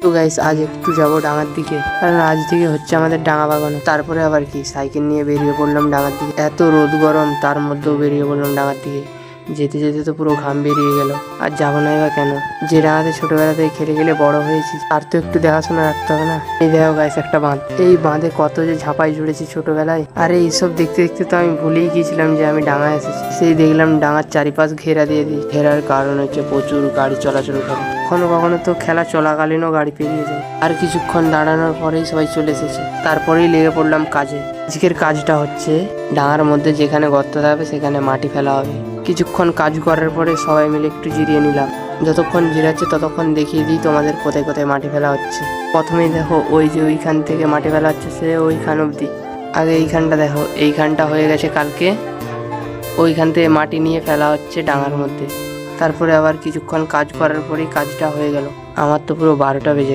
তো গাইস আজ একটু যাবো ডাঙার দিকে, কারণ আজ থেকে হচ্ছে আমাদের ডাঙা বাগানো। তারপরে আবার কি সাইকেল নিয়ে বেরিয়ে পড়লাম ডাঙার দিকে। এত রোদ গরম, তার মধ্যেও বেরিয়ে পড়লাম ডাঙার দিকে। যেতে যেতে তো পুরো ঘাম বেরিয়ে গেল। আর যাবো না বা কেন? যে ডাঙাতে ছোটবেলা থেকে খেলে খেলে বড় হয়েছি, আর তো একটু দেখাশোনা রাখতে হবে না? এই দেখো গাইস একটা বাঁধ। এই বাঁধে কত যে ঝাঁপাই জুড়েছি ছোটবেলায়। আর এইসব দেখতে দেখতে তো আমি ভুলেই গিয়েছিলাম যে আমি ডাঙায় এসেছি। সেই দেখলাম ডাঙার চারিপাশ ঘেরা দিয়ে দিই। ঘেরার কারণ হচ্ছে প্রচুর গাড়ি চলাচল করে। কখনো কখনো তো খেলা চলাকালীনও গাড়ি পেরিয়ে যায়। আর কিছুক্ষণ দাঁড়ানোর পরেই সবাই চলে এসেছে। তারপরেই লেগে পড়লাম কাজে। আজকের কাজটা হচ্ছে ডাঙার মধ্যে যেখানে গর্ত থাকবে সেখানে মাটি ফেলা হবে। কিছুক্ষণ কাজ করার পরে সবাই মিলে একটু জিরিয়ে নিলাম। যতক্ষণ জিরাচ্ছে ততক্ষণ দেখিয়ে দিই তোমাদের কোথায় কোথায় মাটি ফেলা হচ্ছে। প্রথমেই দেখো ওই যে ওইখান থেকে মাটি ফেলা হচ্ছে, সে ওইখান অব্দি। আগে এইখানটা দেখো, এইখানটা হয়ে গেছে কালকে। ওইখান থেকে মাটি নিয়ে ফেলা হচ্ছে ডাঙার মধ্যে। তারপরে আবার কিছুক্ষণ কাজ করার পরেই কাজটা হয়ে গেল। আমার তো পুরো 12টা বেজে গেল।